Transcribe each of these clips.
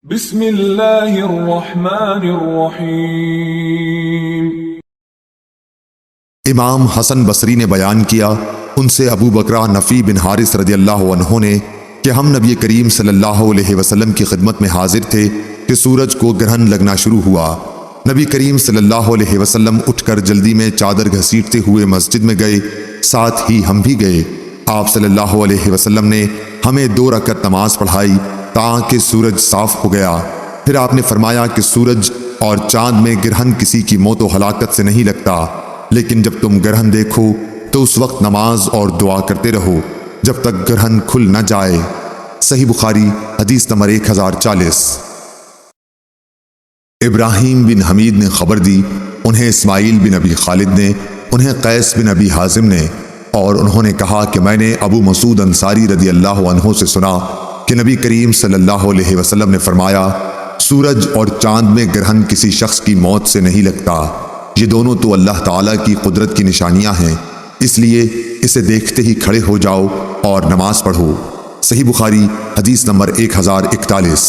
بسم اللہ الرحمن الرحیم۔ امام حسن بصری نے بیان کیا، ان سے ابو بکرہ نفی بن حارث رضی اللہ عنہ نے کہ ہم نبی کریم صلی اللہ علیہ وسلم کی خدمت میں حاضر تھے کہ سورج کو گرہن لگنا شروع ہوا۔ نبی کریم صلی اللہ علیہ وسلم اٹھ کر جلدی میں چادر گھسیٹتے ہوئے مسجد میں گئے، ساتھ ہی ہم بھی گئے۔ آپ صلی اللہ علیہ وسلم نے ہمیں 2 رکعت نماز پڑھائی تاکہ سورج صاف ہو گیا۔ پھر آپ نے فرمایا کہ سورج اور چاند میں گرہن کسی کی موت و ہلاکت سے نہیں لگتا، لیکن جب تم گرہن دیکھو تو اس وقت نماز اور دعا کرتے رہو جب تک گرہن کھل نہ جائے۔ صحیح بخاری حدیث نمبر 1040۔ ابراہیم بن حمید نے خبر دی، انہیں اسماعیل بن ابی خالد نے، انہیں قیس بن ابی حازم نے، اور انہوں نے کہا کہ میں نے ابو مسعود انصاری رضی اللہ عنہ سے سنا کہ نبی کریم صلی اللہ علیہ وسلم نے فرمایا، سورج اور چاند میں گرہن کسی شخص کی موت سے نہیں لگتا، یہ دونوں تو اللہ تعالیٰ کی قدرت کی نشانیاں ہیں، اس لیے اسے دیکھتے ہی کھڑے ہو جاؤ اور نماز پڑھو۔ صحیح بخاری حدیث نمبر 1041۔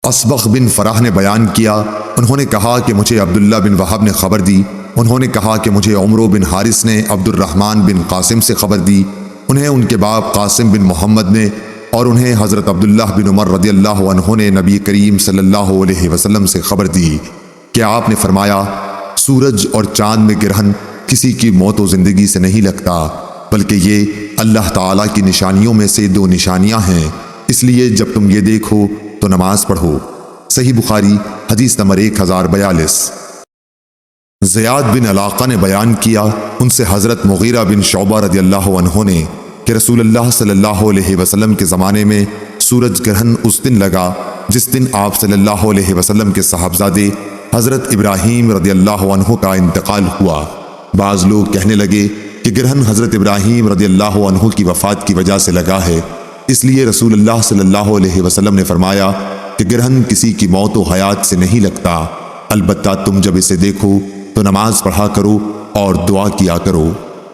اصبغ بن فرح نے بیان کیا، انہوں نے کہا کہ مجھے عبداللہ بن وہب نے خبر دی، انہوں نے کہا کہ مجھے عمر بن حارث نے عبد الرحمن بن قاسم سے خبر دی، انہیں ان کے باپ قاسم بن محمد نے، اور انہیں حضرت عبداللہ بن عمر رضی اللہ عنہ نے نبی کریم صلی اللہ علیہ وسلم سے خبر دی کہ آپ نے فرمایا، سورج اور چاند میں گرہن کسی کی موت و زندگی سے نہیں لگتا، بلکہ یہ اللہ تعالیٰ کی نشانیوں میں سے 2 نشانیاں ہیں، اس لیے جب تم یہ دیکھو تو نماز پڑھو۔ صحیح بخاری حدیث نمبر 1042۔ زیاد بن علاقہ نے بیان کیا، ان سے حضرت مغیرہ بن شعبہ رضی اللہ عنہ نے کہ رسول اللہ صلی اللہ علیہ وسلم کے زمانے میں سورج گرہن اس دن لگا جس دن آپ صلی اللہ علیہ وسلم کے صاحبزادے حضرت ابراہیم رضی اللہ عنہ کا انتقال ہوا۔ بعض لوگ کہنے لگے کہ گرہن حضرت ابراہیم رضی اللہ عنہ کی وفات کی وجہ سے لگا ہے، اس لیے رسول اللہ صلی اللہ علیہ وسلم نے فرمایا کہ گرہن کسی کی موت و حیات سے نہیں لگتا، البتہ تم جب اسے دیکھو تو نماز پڑھا کرو اور دعا کیا کرو۔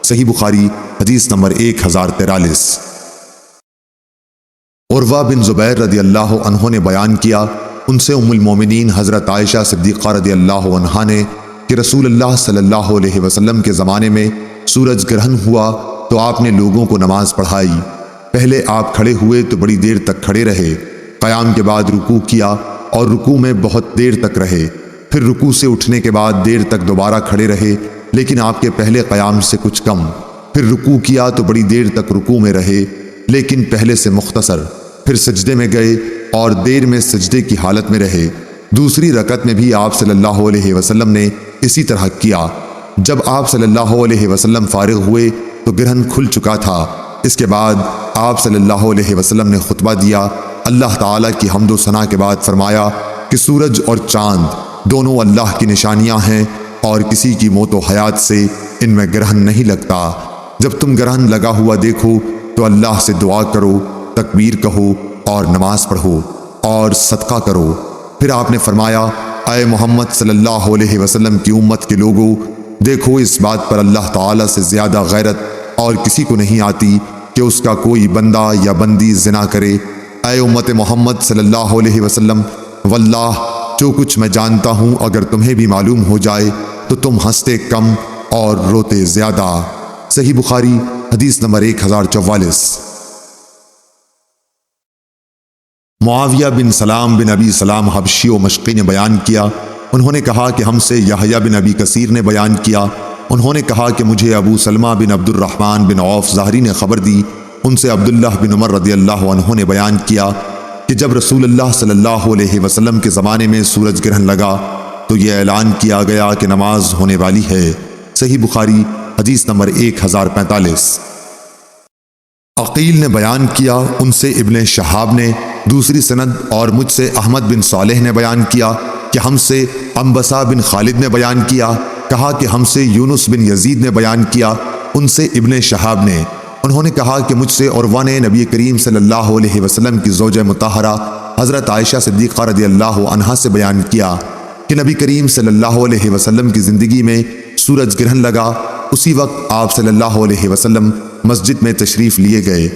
صحیح بخاری حدیث نمبر 1043۔ عروہ بن زبیر رضی اللہ عنہ نے بیان کیا، ان سے ام المومنین حضرت عائشہ صدیقہ رضی اللہ عنہا نے کہ رسول اللہ صلی اللہ علیہ وسلم کے زمانے میں سورج گرہن ہوا تو آپ نے لوگوں کو نماز پڑھائی۔ پہلے آپ کھڑے ہوئے تو بڑی دیر تک کھڑے رہے، قیام کے بعد رکوع کیا اور رکوع میں بہت دیر تک رہے، پھر رکوع سے اٹھنے کے بعد دیر تک دوبارہ کھڑے رہے لیکن آپ کے پہلے قیام سے کچھ کم، پھر رکوع کیا تو بڑی دیر تک رکوع میں رہے لیکن پہلے سے مختصر، پھر سجدے میں گئے اور دیر میں سجدے کی حالت میں رہے۔ دوسری رکعت میں بھی آپ صلی اللہ علیہ وسلم نے اسی طرح کیا۔ جب آپ صلی اللہ علیہ وسلم فارغ ہوئے تو گرہن کھل چکا تھا۔ اس کے بعد آپ صلی اللہ علیہ وسلم نے خطبہ دیا، اللہ تعالیٰ کی حمد و ثنا کے بعد فرمایا کہ سورج اور چاند دونوں اللہ کی نشانیاں ہیں اور کسی کی موت و حیات سے ان میں گرہن نہیں لگتا، جب تم گرہن لگا ہوا دیکھو تو اللہ سے دعا کرو، تکبیر کہو اور نماز پڑھو اور صدقہ کرو۔ پھر آپ نے فرمایا، اے محمد صلی اللہ علیہ وسلم کی امت کے لوگوں، دیکھو اس بات پر اللہ تعالیٰ سے زیادہ غیرت اور کسی کو نہیں آتی کہ اس کا کوئی بندہ یا بندی زنا کرے۔ اے امت محمد صلی اللہ علیہ وسلم، واللہ جو کچھ میں جانتا ہوں اگر تمہیں بھی معلوم ہو جائے تو تم ہنستے کم اور روتے زیادہ۔ صحیح بخاری حدیث نمبر 1044۔ معاویہ بن سلام بن ابی سلام حبشی و مشقی نے بیان کیا، انہوں نے کہا کہ ہم سے یحییٰ بن ابی کثیر نے بیان کیا، انہوں نے کہا کہ مجھے ابو سلمہ بن عبد الرحمن بن عوف ظاہری نے خبر دی، ان سے عبداللہ بن عمر رضی اللہ عنہ نے بیان کیا کہ جب رسول اللہ صلی اللہ علیہ وسلم کے زمانے میں سورج گرہن لگا تو یہ اعلان کیا گیا کہ نماز ہونے والی ہے۔ صحیح بخاری حدیث نمبر 1045۔ عقیل نے بیان کیا، ان سے ابن شہاب نے دوسری سند اور مجھ سے احمد بن صالح نے بیان کیا کہ ہم سے انبسا بن خالد نے بیان کیا، کہا کہ ہم سے یونس بن یزید نے بیان کیا، ان سے ابن شہاب نے، انہوں نے کہا کہ مجھ سے عروہ نے نبی کریم صلی اللہ علیہ وسلم کی زوجہ مطہرہ حضرت عائشہ صدیقہ رضی اللہ عنہا سے بیان کیا کہ نبی کریم صلی اللہ علیہ وسلم کی زندگی میں سورج گرہن لگا، اسی وقت آپ صلی اللہ علیہ وسلم مسجد میں تشریف لیے گئے۔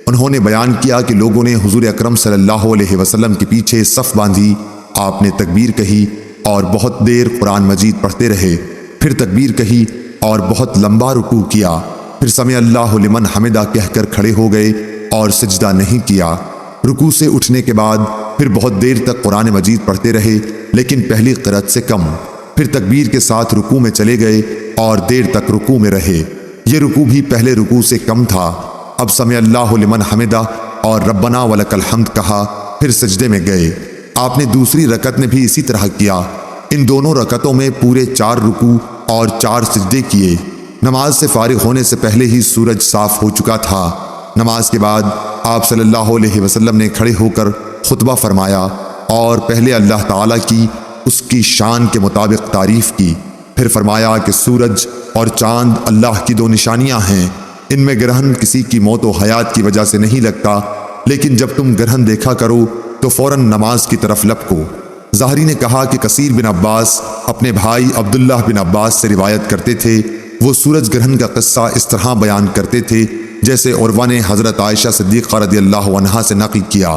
انہوں نے بیان کیا کہ لوگوں نے حضور اکرم صلی اللہ علیہ وسلم کے پیچھے صف باندھی، آپ نے تکبیر کہی اور بہت دیر قرآن مجید پڑھتے رہے، پھر تکبیر کہی اور بہت لمبا رکوع کیا، پھر سمع اللہ لمن حمدہ کہہ کر کھڑے ہو گئے اور سجدہ نہیں کیا۔ رکوع سے اٹھنے کے بعد پھر بہت دیر تک قرآن مجید پڑھتے رہے لیکن پہلی قرأت سے کم، پھر تکبیر کے ساتھ رکوع میں چلے گئے اور دیر تک رکوع میں رہے، یہ رکوع بھی پہلے رکوع سے کم تھا۔ اب سمع اللہ لمن حمدہ اور ربنا ولک الحمد کہا، پھر سجدے میں گئے۔ آپ نے دوسری رکعت میں بھی اسی طرح کیا۔ ان دونوں رکعتوں میں پورے 4 رکوع اور 4 سجدے کیے۔ نماز سے فارغ ہونے سے پہلے ہی سورج صاف ہو چکا تھا۔ نماز کے بعد آپ صلی اللہ علیہ وسلم نے کھڑے ہو کر خطبہ فرمایا اور پہلے اللہ تعالیٰ کی اس کی شان کے مطابق تعریف کی، پھر فرمایا کہ سورج اور چاند اللہ کی 2 نشانیاں ہیں، ان میں گرہن کسی کی موت و حیات کی وجہ سے نہیں لگتا، لیکن جب تم گرہن دیکھا کرو تو فوراً نماز کی طرف لپکو۔ ظاہری نے کہا کہ کثیر بن عباس اپنے بھائی عبداللہ بن عباس سے روایت کرتے تھے، وہ سورج گرہن کا قصہ اس طرح بیان کرتے تھے جیسے عروہ نے حضرت عائشہ صدیقہ رضی اللہ عنہا سے نقل کیا۔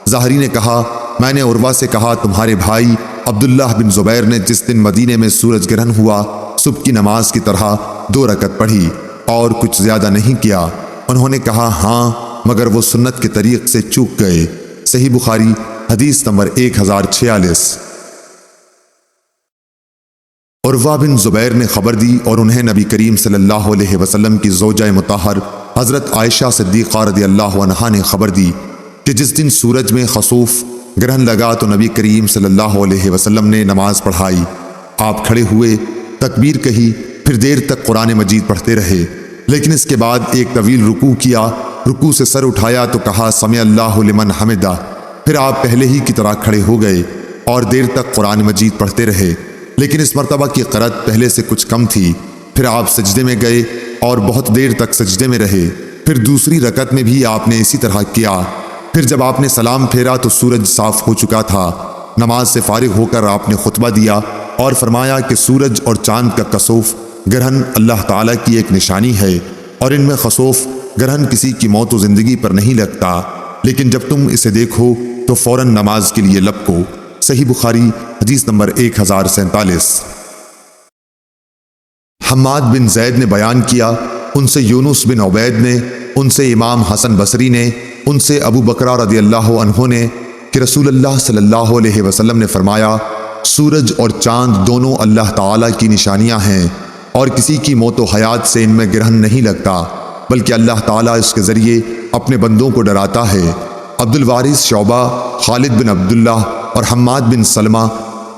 ظاہری نے کہا میں نے عروہ سے کہا تمہارے بھائی عبداللہ بن زبیر نے جس دن مدینے میں سورج گرہن ہوا صبح کی نماز کی طرح 2 رکعت پڑھی اور کچھ زیادہ نہیں کیا۔ انہوں نے کہا ہاں مگر وہ سنت کے طریق سے چوک گئے۔ صحیح بخاری حدیث نمبر 1046۔ عروہ بن زبیر نے خبر دی اور انہیں نبی کریم صلی اللہ علیہ وسلم کی زوجہ مطہر حضرت عائشہ صدیقہ رضی اللہ عنہا نے خبر دی کہ جس دن سورج میں خسوف گرہن لگا تو نبی کریم صلی اللہ علیہ وسلم نے نماز پڑھائی۔ آپ کھڑے ہوئے، تکبیر کہی، پھر دیر تک قرآن مجید پڑھتے رہے، لیکن اس کے بعد ایک طویل رکوع کیا، رکوع سے سر اٹھایا تو کہا سمع اللہ لمن حمدہ، پھر آپ پہلے ہی کی طرح کھڑے ہو گئے اور دیر تک قرآن مجید پڑھتے رہے، لیکن اس مرتبہ کی قرأت پہلے سے کچھ کم تھی۔ پھر آپ سجدے میں گئے اور بہت دیر تک سجدے میں رہے، پھر دوسری رکعت میں بھی آپ نے اسی طرح کیا۔ پھر جب آپ نے سلام پھیرا تو سورج صاف ہو چکا تھا۔ نماز سے فارغ ہو کر آپ نے خطبہ دیا اور فرمایا کہ سورج اور چاند کا کسوف گرہن اللہ تعالیٰ کی ایک نشانی ہے، اور ان میں خسوف گرہن کسی کی موت و زندگی پر نہیں لگتا، لیکن جب تم اسے دیکھو تو فوراً نماز کے لیے لپکو۔ صحیح بخاری حدیث نمبر 1047۔ حماد بن زید نے بیان کیا، ان سے یونس بن عبید نے، ان سے امام حسن بصری نے، ان سے ابو بکرہ رضی اللہ عنہ نے کہ رسول اللہ صلی اللہ علیہ وسلم نے فرمایا سورج اور چاند دونوں اللہ تعالیٰ کی نشانیاں ہیں، اور کسی کی موت و حیات سے ان میں گرہن نہیں لگتا، بلکہ اللہ تعالیٰ اس کے ذریعے اپنے بندوں کو ڈراتا ہے۔ عبد الوارث شعبہ، خالد بن عبداللہ اور حماد بن سلمہ،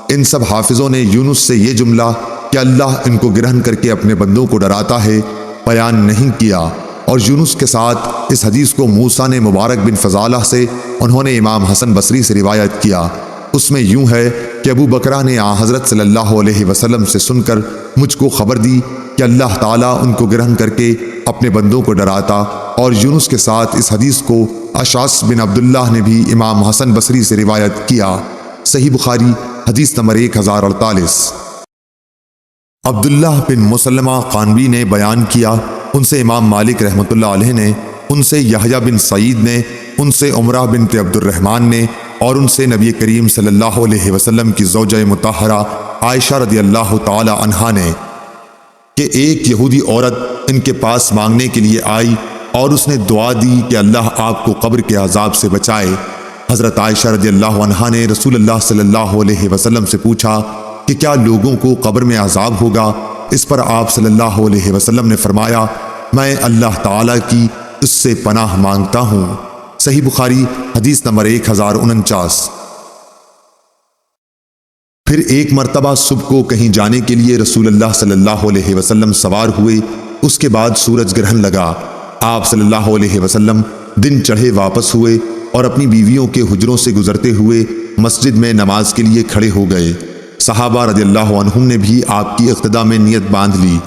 ان سب حافظوں نے یونس سے یہ جملہ کہ اللہ ان کو گرہن کر کے اپنے بندوں کو ڈراتا ہے بیان نہیں کیا، اور یونس کے ساتھ اس حدیث کو موسیٰ نے مبارک بن فضالہ سے، انہوں نے امام حسن بصری سے روایت کیا۔ اس میں یوں ہے کہ ابو بکرہ نے حضرت صلی اللہ علیہ وسلم سے سن کر مجھ کو خبر دی کہ اللہ تعالیٰ ان کو گرہن کر کے اپنے بندوں کو ڈراتا، اور یونس کے ساتھ اس حدیث کو اشعث بن عبداللہ نے بھی امام حسن بصری سے روایت کیا۔ صحیح بخاری حدیث نمبر 1048۔ عبداللہ بن مسلمہ قانبی نے بیان کیا، ان سے امام مالک رحمۃ اللہ علیہ نے، ان سے یحییٰ بن سعید نے، ان سے عمرہ بنت عبد الرحمن نے، اور ان سے نبی کریم صلی اللہ علیہ وسلم کی زوجہ مطہرہ عائشہ رضی اللہ تعالی عنہا نے کہ ایک یہودی عورت ان کے پاس مانگنے کے لیے آئی اور اس نے دعا دی کہ اللہ آپ کو قبر کے عذاب سے بچائے۔ حضرت عائشہ رضی اللہ عنہا نے رسول اللہ صلی اللہ علیہ وسلم سے پوچھا کہ کیا لوگوں کو قبر میں عذاب ہوگا؟ اس پر آپ صلی اللہ علیہ وسلم نے فرمایا میں اللہ تعالیٰ کی اس سے پناہ مانگتا ہوں۔ صحیح بخاری حدیث نمبر 1049۔ پھر ایک مرتبہ صبح کو کہیں جانے کے لیے رسول اللہ صلی اللہ علیہ وسلم سوار ہوئے، اس کے بعد سورج گرہن لگا۔ آپ صلی اللہ علیہ وسلم دن چڑھے واپس ہوئے اور اپنی بیویوں کے حجروں سے گزرتے ہوئے مسجد میں نماز کے لیے کھڑے ہو گئے۔ صحابہ رضی اللہ عنہم نے بھی آپ کی اقتداء میں نیت باندھ لی۔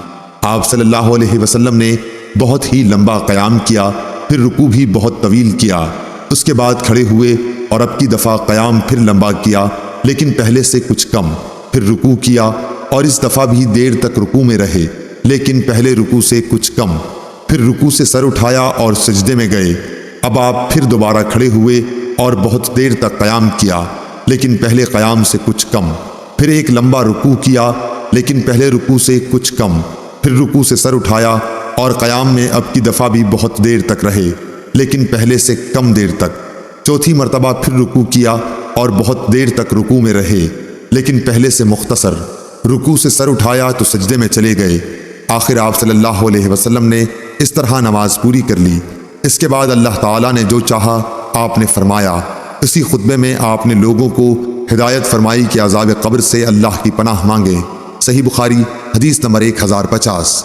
آپ صلی اللہ علیہ وسلم نے بہت ہی لمبا قیام کیا، پھر رکوع بھی بہت طویل کیا، اس کے بعد کھڑے ہوئے اور اب کی دفعہ قیام پھر لمبا کیا لیکن پہلے سے کچھ کم، پھر رکوع کیا اور اس دفعہ بھی دیر تک رکوع میں رہے لیکن پہلے رکوع سے کچھ کم، پھر رکوع سے سر اٹھایا اور سجدے میں گئے۔ اب آپ پھر دوبارہ کھڑے ہوئے اور بہت دیر تک قیام کیا، لیکن پہلے قیام سے کچھ کم، پھر ایک لمبا رکوع کیا لیکن پہلے رکوع سے کچھ کم، پھر رکوع سے سر اٹھایا اور قیام میں اب کی دفعہ بھی بہت دیر تک رہے لیکن پہلے سے کم دیر تک، چوتھی مرتبہ پھر رکوع کیا اور بہت دیر تک رکوع میں رہے لیکن پہلے سے مختصر، رکوع سے سر اٹھایا تو سجدے میں چلے گئے۔ آخر آپ صلی اللہ علیہ وسلم نے اس طرح نماز پوری کر لی۔ اس کے بعد اللہ تعالیٰ نے جو چاہا آپ نے فرمایا۔ اسی خطبے میں آپ نے لوگوں کو ہدایت فرمائی کہ عذاب قبر سے اللہ کی پناہ مانگے۔ صحیح بخاری حدیث نمبر 1050۔